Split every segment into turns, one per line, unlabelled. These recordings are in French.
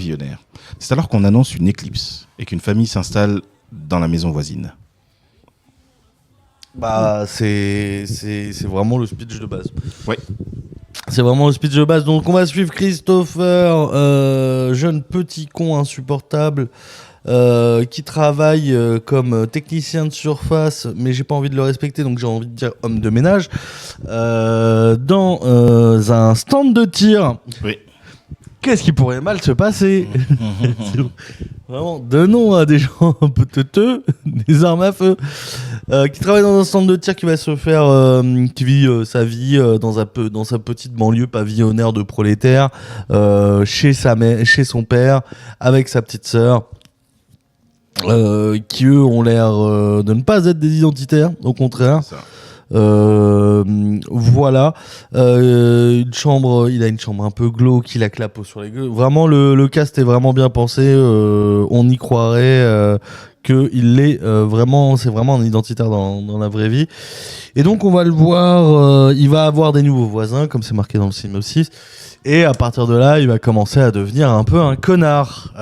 pavillonnaire. C'est alors qu'on annonce une éclipse et qu'une famille s'installe dans la maison voisine.
Bah, c'est vraiment le speech de base.
Ouais.
C'est vraiment le speech de base. Donc, on va suivre Christopher, jeune petit con insupportable, qui travaille comme technicien de surface, mais j'ai pas envie de le respecter, donc j'ai envie de dire homme de ménage, dans un stand de tir.
Oui.
Qu'est-ce qui pourrait mal se passer? Vraiment, donnons à des gens un peu teuteux des armes à feu, qui travaille dans un stand de tir, qui va se faire, qui vit sa vie dans sa petite banlieue pavillonnaire de prolétaires, chez chez son père, avec sa petite sœur, qui eux ont l'air de ne pas être des identitaires, au contraire.
C'est ça.
Voilà, il a une chambre un peu glauque, il a que la peau sur les gueules. Vraiment, le cast est vraiment bien pensé. On y croirait qu'il l'est vraiment. C'est vraiment un identitaire dans la vraie vie. Et donc, on va le voir. Il va avoir des nouveaux voisins, comme c'est marqué dans le synopsis. Et à partir de là, il va commencer à devenir un peu un connard.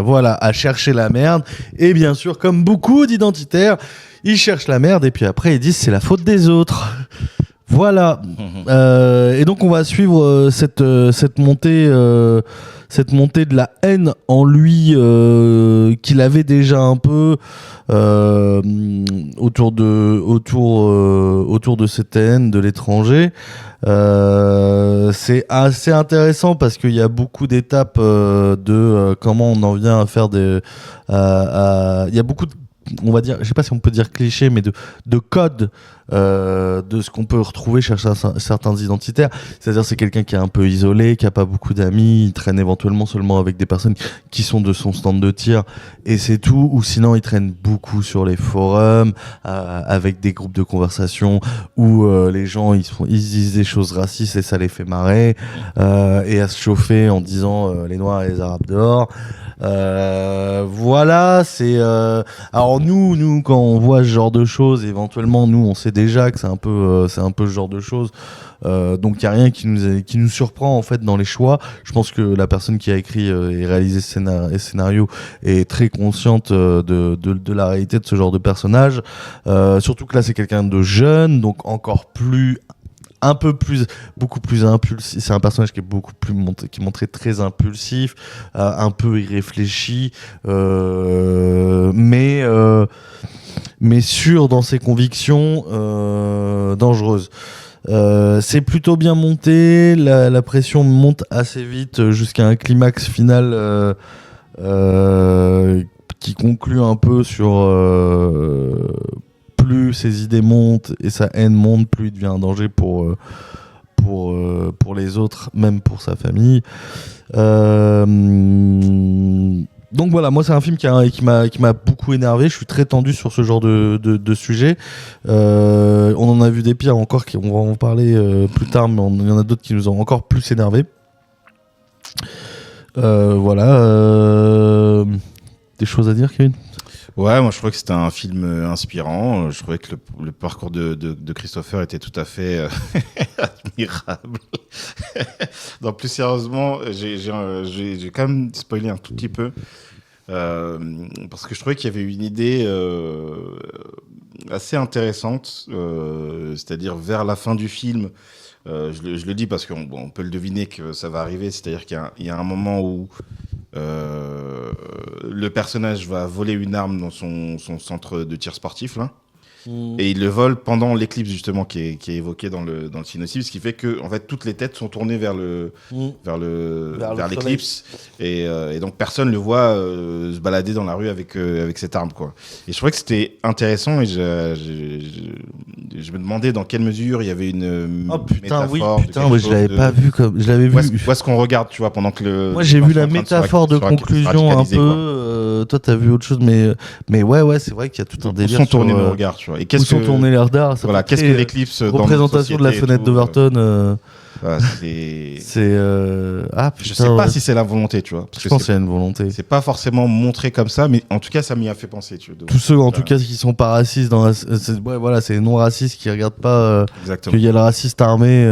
Voilà, à chercher la merde. Et bien sûr, comme beaucoup d'identitaires, ils cherchent la merde et puis après ils disent c'est la faute des autres. Voilà. Et donc on va suivre cette montée de la haine en lui, qu'il avait déjà un peu autour de cette haine de l'étranger. C'est assez intéressant parce qu'il y a beaucoup d'étapes de comment on en vient à faire des. Il y a beaucoup de, on va dire, je sais pas si on peut dire cliché, mais de codes de ce qu'on peut retrouver chez certains identitaires. C'est-à-dire c'est quelqu'un qui est un peu isolé, qui a pas beaucoup d'amis, il traîne éventuellement seulement avec des personnes qui sont de son stand de tir et c'est tout. Ou sinon il traîne beaucoup sur les forums avec des groupes de conversation où les gens ils disent des choses racistes et ça les fait marrer, et à se chauffer en disant les noirs et les arabes dehors. Voilà, c'est alors nous quand on voit ce genre de choses, éventuellement nous on sait déjà que c'est un peu ce genre de choses, donc il y a rien qui nous surprend en fait dans les choix. Je pense que la personne qui a écrit et réalisé ce scénario est très consciente de la réalité de ce genre de personnage, surtout que là c'est quelqu'un de jeune, donc beaucoup plus impulsif. C'est un personnage qui est qui est montré très impulsif, un peu irréfléchi, mais sûr dans ses convictions, dangereuses. C'est plutôt bien monté, la pression monte assez vite jusqu'à un climax final qui conclut un peu sur plus ses idées montent et sa haine monte, plus il devient un danger pour les autres, même pour sa famille. Donc voilà, moi c'est un film qui m'a beaucoup énervé. Je suis très tendu sur ce genre de sujet. On en a vu des pires encore, on va en parler plus tard, mais il y en a d'autres qui nous ont encore plus énervé. Voilà. Des choses à dire, Kevin ?
Ouais, moi je trouvais que c'était un film inspirant. Je trouvais que le parcours de Christopher était tout à fait admirable. Non, plus sérieusement, j'ai quand même spoilé un tout petit peu parce que je trouvais qu'il y avait une idée assez intéressante, c'est-à-dire vers la fin du film. Je le dis parce qu'on peut le deviner que ça va arriver, c'est-à-dire qu'il y a un moment où le personnage va voler une arme dans son centre de tir sportif là. Et il le vole pendant l'éclipse justement qui est évoqué dans le synopsis, ce qui fait que en fait toutes les têtes sont tournées vers l'éclipse et donc personne le voit se balader dans la rue avec cette arme quoi. Et je trouvais que c'était intéressant et je me demandais dans quelle mesure il y avait une métaphore.
Je l'avais pas vu comme je l'avais vu.
Où est-ce qu'on regarde, tu vois, pendant que le.
Moi j'ai vu la métaphore de conclusion un peu. Toi t'as vu autre chose, mais ouais c'est vrai qu'il y a tout un délire.
Où sont tournés nos regards, tu vois. Et
où sont tournés les regards.
Voilà, qu'est-ce que l'éclipse
représentation de la fenêtre d'Overton.
Voilà,
Ah, putain,
je sais pas si c'est la volonté, tu vois. Parce
je
que
pense qu'il y a une volonté.
c'est pas forcément montré comme ça, mais en tout cas, ça m'y a fait penser, tu vois.
Tous ceux, en tout cas, qui sont pas racistes, c'est les non-racistes qui regardent pas
Exactement.
qu'il y a le raciste armé.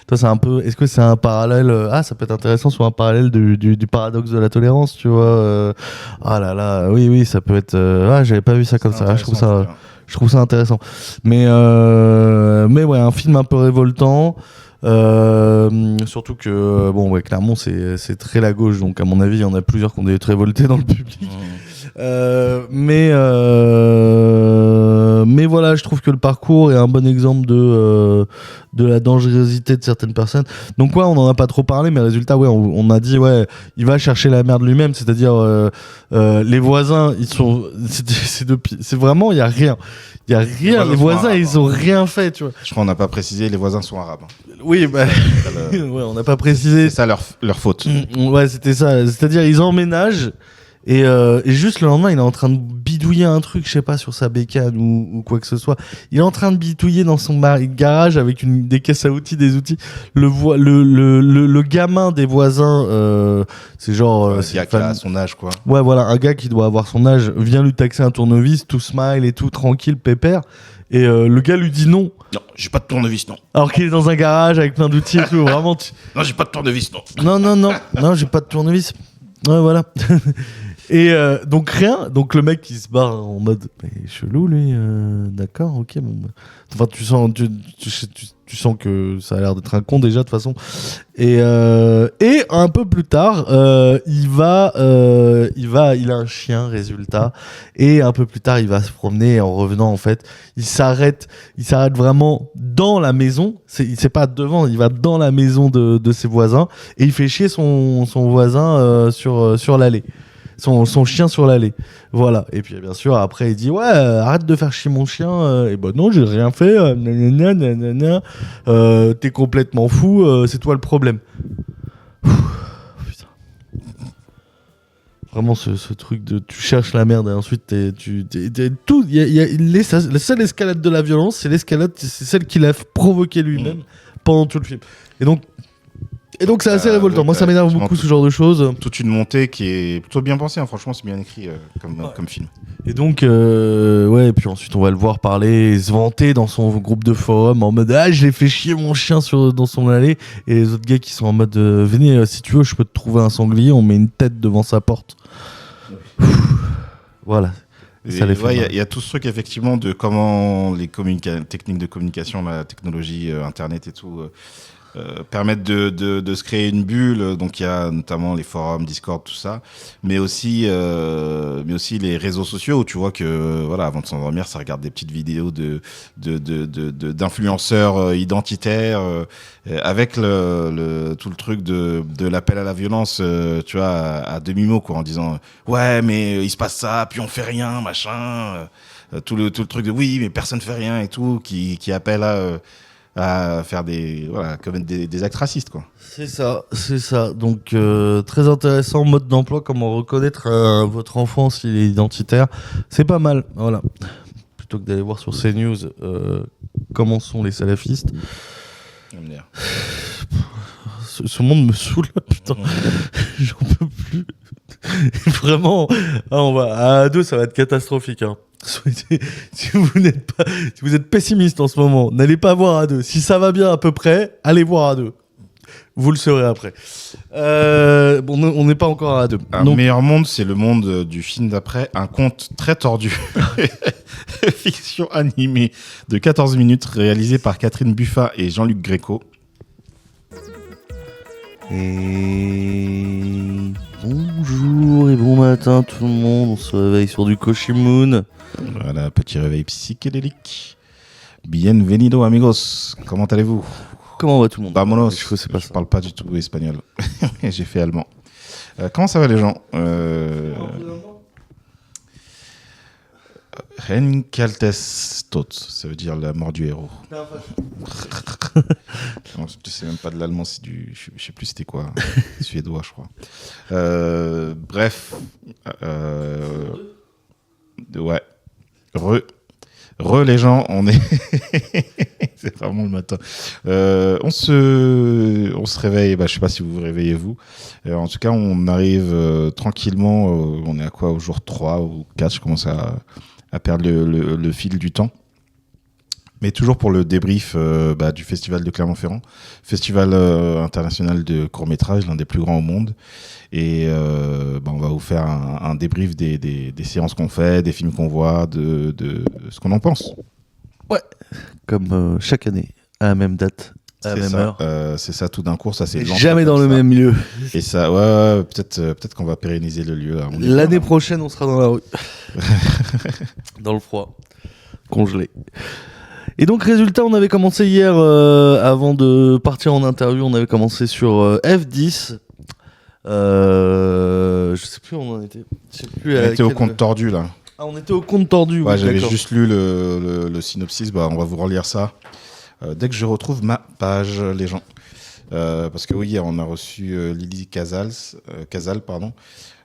Toi, c'est un peu. Est-ce que c'est un parallèle ça peut être intéressant sur un parallèle du paradoxe de la tolérance, tu vois. Ah là là, oui, ça peut être. J'avais pas vu ça comme ça. Ah, je trouve ça intéressant. Mais ouais, un film un peu révoltant. Surtout que clairement c'est très la gauche, donc à mon avis il y en a plusieurs qui ont été révoltés dans le public. Mais voilà, je trouve que le parcours est un bon exemple de la dangerosité de certaines personnes. Donc ouais, on en a pas trop parlé, mais résultat, ouais, on a dit ouais, il va chercher la merde lui-même, c'est-à-dire les voisins, ils sont, c'est vraiment, il y a rien. Il y a rien, les voisins, ils ont rien fait, tu vois.
Je crois qu'on n'a pas précisé, les voisins sont arabes.
Oui, ouais, on n'a pas précisé.
C'est ça leur faute.
Ouais, c'était ça. C'est-à-dire, ils emménagent et juste le lendemain, il est en train de bidouiller un truc, je sais pas, sur sa bécane ou quoi que ce soit. Il est en train de bidouiller dans son garage avec des caisses à outils, des outils. Le gamin des voisins, c'est genre...
c'est qui a son âge, quoi.
Ouais, voilà, un gars qui doit avoir son âge vient lui taxer un tournevis, tout smile et tout, tranquille, pépère. Et le gars lui dit non.
Non, j'ai pas de tournevis, non.
Alors qu'il est dans un garage avec plein d'outils et tout, vraiment.
Non, j'ai pas de tournevis, non.
Non, j'ai pas de tournevis. Ouais, voilà. Et donc rien. Donc le mec qui se barre en mode mais chelou lui. D'accord, ok. Bon. Enfin, tu sens que ça a l'air d'être un con déjà de toute façon. Et un peu plus tard, il a un chien, résultat. Et un peu plus tard, il va se promener et en revenant, en fait, il s'arrête vraiment dans la maison. C'est pas devant, il va dans la maison de ses voisins et il fait chier son voisin sur l'allée. Son chien sur l'allée. Voilà. Et puis, bien sûr, après, il dit ouais, arrête de faire chier mon chien. Et ben non, j'ai rien fait. T'es complètement fou. C'est toi le problème. Putain. Vraiment, ce truc de tu cherches la merde et ensuite tout. La seule escalade de la violence, c'est celle qu'il a provoquée lui-même pendant tout le film. Et donc c'est assez révoltant. Moi, ça m'énerve beaucoup ce genre de choses.
Toute une montée qui est plutôt bien pensée. Hein. Franchement, c'est bien écrit comme film.
Et donc, ouais, et puis ensuite, on va le voir parler et se vanter dans son groupe de forum en mode ah, j'ai fait chier mon chien dans son allée. Et les autres gars qui sont en mode venez, si tu veux, je peux te trouver un sanglier. On met une tête devant sa porte. Voilà.
Il y a tout ce truc effectivement de comment les techniques de communication, la technologie, Internet et tout permettent de se créer une bulle. Donc il y a notamment les forums, Discord, tout ça, mais aussi les réseaux sociaux où tu vois que voilà, avant de s'endormir, ça regarde des petites vidéos d'influenceurs identitaires avec tout le truc de l'appel à la violence, tu vois, à demi-mot quoi, en disant ouais mais il se passe ça, puis on fait rien, machin. Tout le truc de oui mais personne fait rien et tout qui appelle à faire commettre des actes racistes quoi.
C'est ça. Donc très intéressant, mode d'emploi, comment reconnaître votre enfant s'il est identitaire. C'est pas mal, voilà. Plutôt que d'aller voir sur CNews comment sont les salafistes. Ce monde me saoule, putain. J'en peux plus. Vraiment, à deux, ça va être catastrophique. Hein. Si vous êtes pessimiste en ce moment, n'allez pas voir à deux. Si ça va bien à peu près, allez voir à deux. Vous le saurez après. On n'est pas encore à deux.
Un meilleur monde, c'est le monde du film d'après, un conte très tordu. Fiction animée de 14 minutes, réalisé par Catherine Buffat et Jean-Luc Gréco.
Et bonjour et bon matin tout le monde, on se réveille sur du Koshimoon.
Voilà, petit réveil psychédélique. Bienvenido amigos, comment allez-vous?
Comment va tout le monde?
Vamonos, je parle pas du tout espagnol, j'ai fait allemand. Comment ça va les gens? Renkaltestot, ça veut dire la mort du héros. Non, c'est même pas de l'allemand, c'est je sais plus c'était quoi, suédois je crois. Bref, ouais, re les gens, on est C'est vraiment le matin. On se réveille. Je sais pas si vous vous réveillez vous. En tout cas, on arrive tranquillement. On est à quoi, au jour 3 ou 4. Je commence à perdre le fil du temps. Mais toujours pour le débrief du Festival de Clermont-Ferrand, festival international de court-métrage, l'un des plus grands au monde. Et on va vous faire un débrief des séances qu'on fait, des films qu'on voit, de ce qu'on en pense.
Ouais, comme chaque année, à la même date, à la même heure.
C'est ça, tout d'un coup, ça c'est
jamais dans le même lieu.
Et ça, ouais, peut-être qu'on va pérenniser le lieu. Là.
L'année prochaine, on sera dans la rue. Dans le froid, congelé. Et donc, résultat, on avait commencé hier, avant de partir en interview, on avait commencé sur F10. Je sais plus où on en était.
On était au compte tordu, là.
Ah, on était au compte tordu.
Ouais,
oui,
j'avais
d'accord.
juste lu le synopsis, on va vous relire ça. Dès que je retrouve ma page, les gens. Parce que oui, hier, on a reçu Lily Casal, pardon.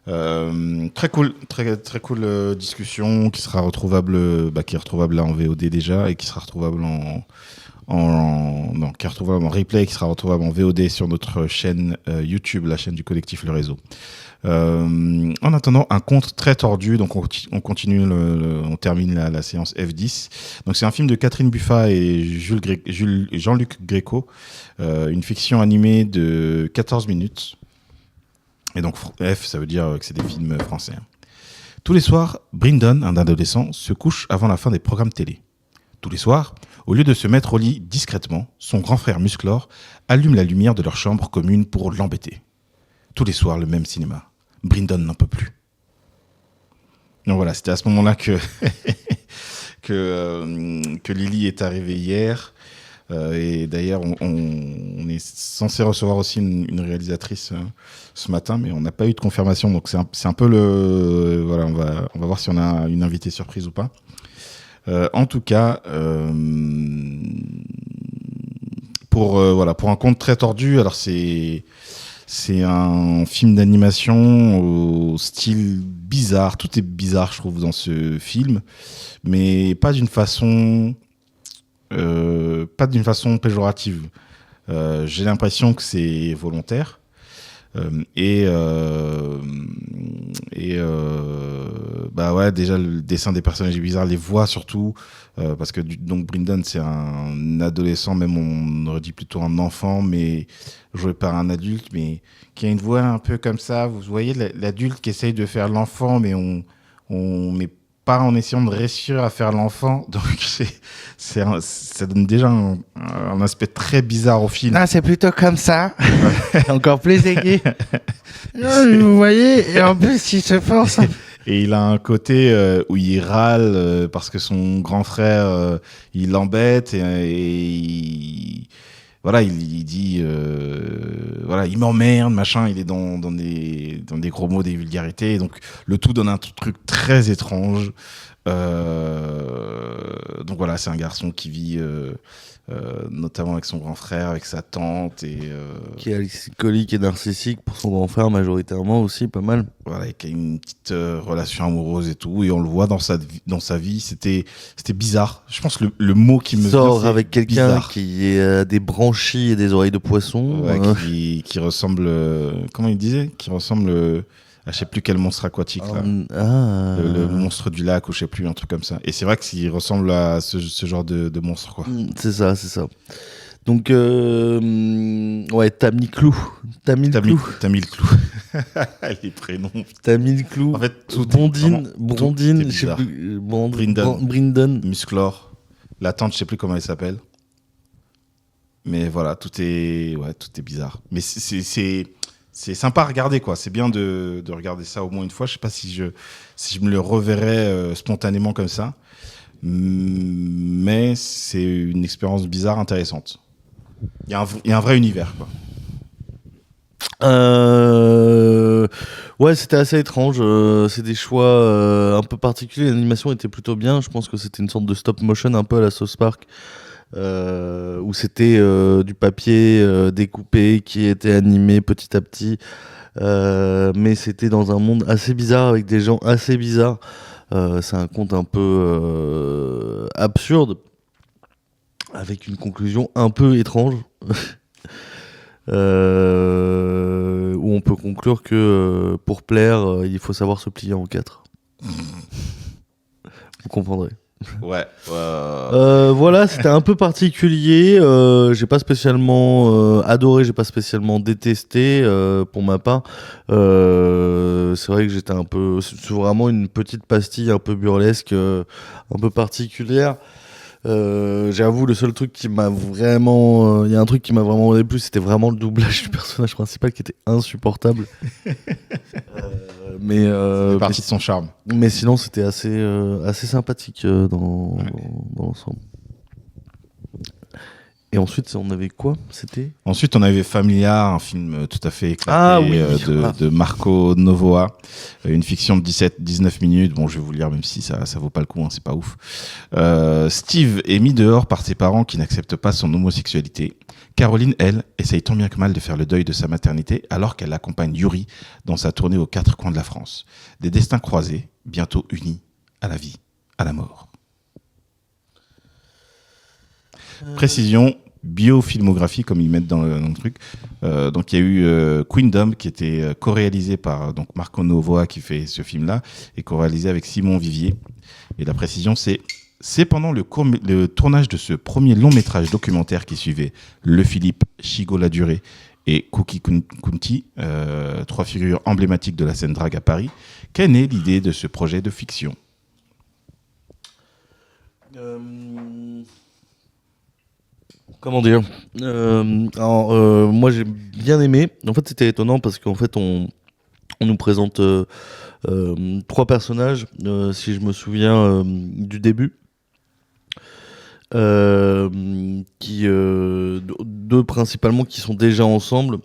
Très cool, très cool discussion qui sera retrouvable, qui est retrouvable là en VOD déjà et qui sera retrouvable qui est retrouvable en replay, qui sera retrouvable en VOD sur notre chaîne YouTube, la chaîne du collectif Le Réseau. En attendant, un conte très tordu, donc on continue, on termine la séance F10. Donc c'est un film de Catherine Buffat et Jean-Luc Gréco, une fiction animée de 14 minutes. Et donc F, ça veut dire que c'est des films français. Tous les soirs, Brindon, un adolescent, se couche avant la fin des programmes télé. Tous les soirs, au lieu de se mettre au lit discrètement, son grand frère Musclor allume la lumière de leur chambre commune pour l'embêter. Tous les soirs, le même cinéma. Brindon n'en peut plus. Donc voilà, c'était à ce moment-là que Lily est arrivée hier. Et d'ailleurs, on est censé recevoir aussi une réalisatrice ce matin, mais on n'a pas eu de confirmation. Donc c'est un peu le... Voilà, on va voir si on a une invitée surprise ou pas. En tout cas, pour un conte très tordu, alors c'est un film d'animation au style bizarre. Tout est bizarre, je trouve, dans ce film, mais pas d'une façon péjorative. J'ai l'impression que c'est volontaire. Déjà le dessin des personnages est bizarre, les voix surtout, parce que donc Brindon c'est un adolescent, même on aurait dit plutôt un enfant, mais joué par un adulte, mais qui a une voix un peu comme ça. Vous voyez l'adulte qui essaye de faire l'enfant, mais mais pas en essayant de réussir à faire l'enfant. Donc ça donne déjà un aspect très bizarre au film.
Ah, c'est plutôt comme ça. Encore plus aigu. Vous voyez, et en plus, il se force.
Et il a un côté où il râle parce que son grand frère, il l'embête et il dit il m'emmerde, machin, il est dans des gros mots, des vulgarités, donc le tout donne un truc très étrange. Donc voilà, c'est un garçon qui vit notamment avec son grand frère, avec sa tante et
qui est alcoolique et narcissique pour son grand frère majoritairement aussi, pas mal.
Voilà, et qui a une petite relation amoureuse et tout, et on le voit dans sa vie. C'était bizarre. Je pense que le mot qui me
sort
vient,
avec quelqu'un bizarre. Qui a des branchies et des oreilles de poisson,
qui ressemble, comment il disait, qui ressemble à je sais plus quel monstre aquatique là. Le monstre du lac ou je sais plus, un truc comme ça. Et c'est vrai qu'il ressemble à ce genre de monstre, quoi.
C'est ça. Donc t'as mis le clou.
T'as mis le clou. Les prénoms.
T'as mis le clou.
En fait,
Brondine, je sais plus. Brindon.
Musclor. La tante, je sais plus comment elle s'appelle. Mais voilà, tout est bizarre. Mais c'est sympa à regarder, quoi. C'est bien de regarder ça au moins une fois. Je sais pas si je me le reverrais spontanément comme ça. Mais c'est une expérience bizarre, intéressante. Il y a un vrai univers, quoi.
Ouais, c'était assez étrange. C'est des choix un peu particuliers. L'animation était plutôt bien. Je pense que c'était une sorte de stop motion un peu à la South Park. Où c'était du papier découpé qui était animé petit à petit, mais c'était dans un monde assez bizarre avec des gens assez bizarres. C'est un conte un peu absurde. avec une conclusion un peu étrange. Où on peut conclure que pour plaire, il faut savoir se plier en quatre. Vous comprendrez.
Ouais.
Voilà, c'était un peu particulier. J'ai pas spécialement adoré, j'ai pas spécialement détesté pour ma part. C'est vrai que j'étais un peu, c'est vraiment une petite pastille un peu burlesque, un peu particulière. J'avoue, le seul truc qui m'a vraiment, il y a un truc qui m'a vraiment déplu, c'était vraiment le doublage du personnage principal qui était insupportable. Mais
C'est partie de son charme.
mais sinon, c'était assez sympathique dans l'ensemble. Et ensuite, on avait quoi? C'était
Ensuite, on avait Familia, un film tout à fait éclaté
Ah oui.
de Marco Novoa, une fiction de 19 minutes. Bon, je vais vous le lire, même si ça vaut pas le coup, hein, c'est pas ouf. Steve est mis dehors par ses parents qui n'acceptent pas son homosexualité. Caroline, elle, essaye tant bien que mal de faire le deuil de sa maternité alors qu'elle accompagne Yuri dans sa tournée aux quatre coins de la France. Des destins croisés, bientôt unis à la vie, à la mort. Précision, biofilmographie, comme ils mettent dans le truc. Donc, il y a eu Queendom, qui était co-réalisé par donc Marco Novoa, qui fait ce film-là, et co-réalisé avec Simon Vivier. Et la précision, c'est pendant le tournage de ce premier long-métrage documentaire qui suivait Le Philippe, Chigo la Durée et Cookie Kunti, trois figures emblématiques de la scène drague à Paris, qu'est née l'idée de ce projet de fiction.
Comment dire moi, j'ai bien aimé. En fait, c'était étonnant parce qu'en fait, on nous présente trois personnages, si je me souviens du début. Deux principalement qui sont déjà ensemble.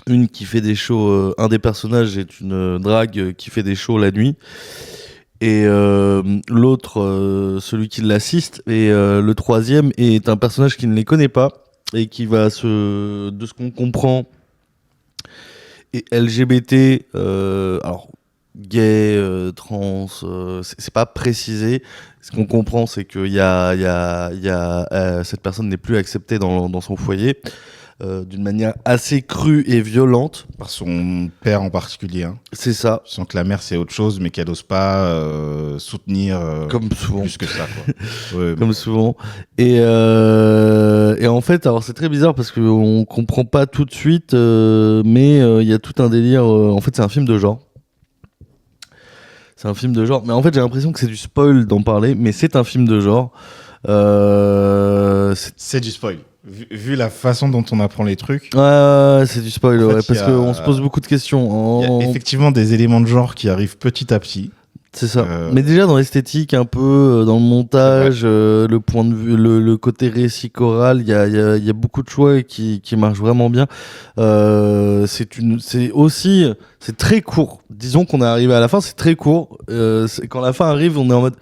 Une qui fait des shows, un des personnages est une drague qui fait des shows la nuit. Et l'autre, celui qui l'assiste, et le troisième est un personnage qui ne les connaît pas et qui va de ce qu'on comprend, est LGBT, alors gay, trans, c'est pas précisé. Ce qu'on comprend, c'est que cette personne n'est plus acceptée dans son foyer. D'une manière assez crue et violente.
Par son père en particulier. Hein.
C'est ça.
Je sens que la mère, c'est autre chose, mais qu'elle n'ose pas soutenir
comme souvent.
Plus que ça. Quoi. Ouais,
comme souvent. Et en fait, alors c'est très bizarre parce qu'on comprend pas tout de suite, mais il y a tout un délire. En fait, c'est un film de genre. C'est un film de genre. Mais en fait, j'ai l'impression que c'est du spoil d'en parler, mais c'est un film de genre.
C'est du spoil. Vu la façon dont on apprend les trucs.
Ouais, c'est du spoil, en fait, parce qu'on se pose beaucoup de questions.
Il y a effectivement des éléments de genre qui arrivent petit à petit.
C'est ça. Mais déjà dans l'esthétique, un peu, dans le montage, le point de vue, le côté récit choral, il y a beaucoup de choix qui marchent vraiment bien. C'est très court. Disons qu'on est arrivé à la fin, c'est très court. Quand la fin arrive, on est en mode.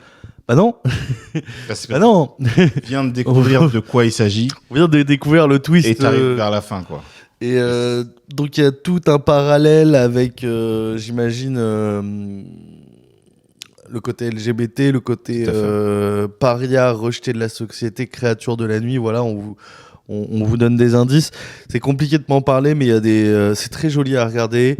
Bah non.
Bah non. On vient de découvrir de quoi il s'agit.
On vient de découvrir le twist.
Et t'arrives vers la fin, quoi.
Et donc il y a tout un parallèle avec, j'imagine, le côté LGBT, le côté paria, rejeté de la société, créature de la nuit. Voilà, on vous donne des indices. C'est compliqué de m'en parler, mais il y a c'est très joli à regarder.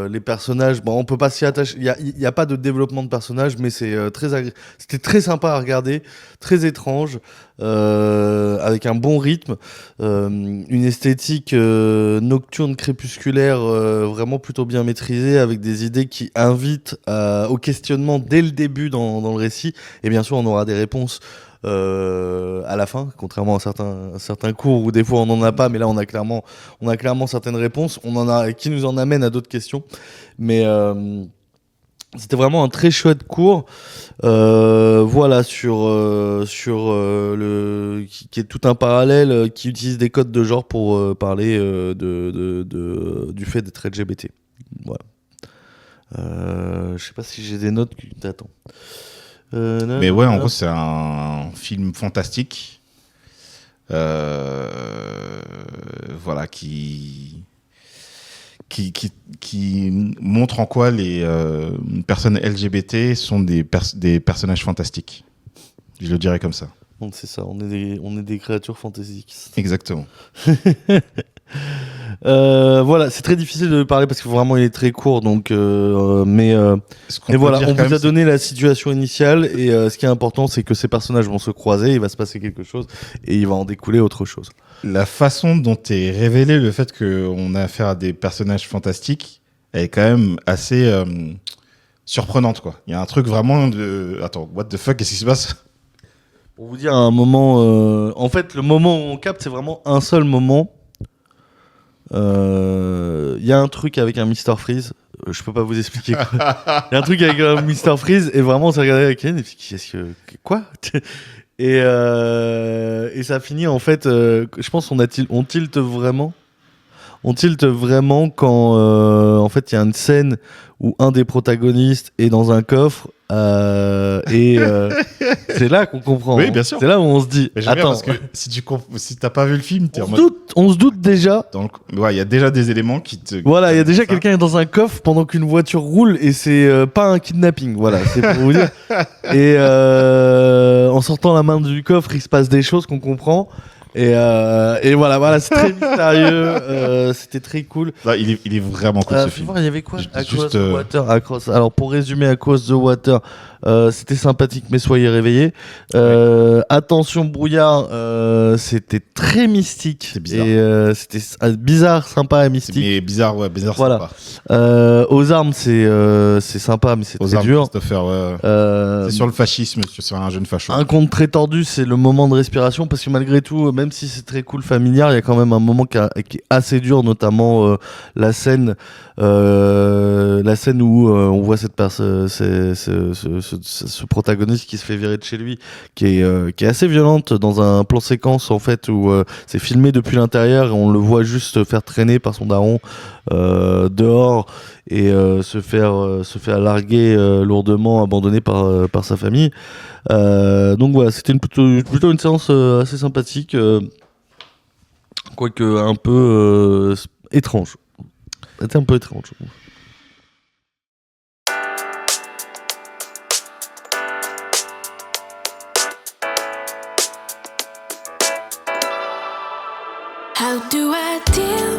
Les personnages, bon, on peut pas s'y attacher. Il y a pas de développement de personnages, mais c'était très sympa à regarder, très étrange, avec un bon rythme, une esthétique nocturne, crépusculaire, vraiment plutôt bien maîtrisée, avec des idées qui invitent au questionnement dès le début dans le récit. Et bien sûr, on aura des réponses. À la fin, contrairement à certains cours où des fois on n'en a pas, mais là on a clairement certaines réponses, qui nous en amènent à d'autres questions. Mais c'était vraiment un très chouette cours, voilà, qui est tout un parallèle, qui utilise des codes de genre pour parler du fait d'être LGBT. Voilà. Je sais pas si j'ai des notes qui t'attendent.
Mais ouais, en gros, c'est un film fantastique. Voilà, qui montre en quoi les personnes LGBT sont des personnages fantastiques. Je le dirais comme ça.
Donc c'est ça, on est des créatures fantaisiques.
Exactement.
Voilà, c'est très difficile de parler parce que vraiment il est très court, donc mais
Ce qu'on
et
peut
voilà,
dire
on
quand
vous
même,
a donné la situation initiale et ce qui est important, c'est que ces personnages vont se croiser, il va se passer quelque chose et il va en découler autre chose.
la façon dont est révélé le fait qu'on a affaire à des personnages fantastiques, elle est quand même assez surprenante, quoi. Il y a un truc vraiment de... Attends, what the fuck, qu'est-ce qui se passe?
Pour vous dire un moment, en fait, le moment où on capte, c'est vraiment un seul moment. Il y a un truc avec un Mr Freeze. Je peux pas vous expliquer quoi. Il y a un truc avec un Mr Freeze et vraiment on s'est regardé avec Ken et puis qu'est-ce que quoi et ça finit en fait. Je pense on tilte vraiment. On tilte vraiment quand en fait il y a une scène où un des protagonistes est dans un coffre et c'est là qu'on comprend.
Oui,
hein.
bien sûr.
C'est là où on se dit
Mais j'aime bien
attends,
parce que si t'as pas vu le film, t'es en mode...
on se doute déjà.
Ouais, il y a déjà des éléments qui te...
Voilà, il y a déjà
ça.
quelqu'un est dans un coffre pendant qu'une voiture roule et c'est pas un kidnapping. Voilà, c'est pour vous dire. Et en sortant la main du coffre, il se passe des choses qu'on comprend. Et voilà, c'est très mystérieux. C'était très cool.
Là, il est vraiment cool ce
Fais
film.
voir, il y avait quoi
Juste,
Across the Water. Alors pour résumer, Across the Water, c'était sympathique, mais soyez réveillés. Attention brouillard, c'était très mystique.
C'est bizarre.
Et c'était bizarre, sympa et mystique.
Mais bizarre, ouais, bizarre,
Voilà.
sympa.
Aux armes, c'est sympa, mais c'est
Aux
très
armes,
dur.
Christopher, ouais. C'est sur le fascisme, sur un jeune facho.
Un conte très tordu, c'est le moment de respiration parce que malgré tout, même si c'est très cool familiar, il y a quand même un moment qui est assez dur, notamment la scène où on voit ce protagoniste qui se fait virer de chez lui, qui est assez violente dans un plan séquence en fait où c'est filmé depuis l'intérieur et on le voit juste faire traîner par son daron dehors et se faire larguer lourdement, abandonné par sa famille. Donc voilà, c'était plutôt une séance assez sympathique, quoique un peu étrange. C'était un peu étrange.
How do I deal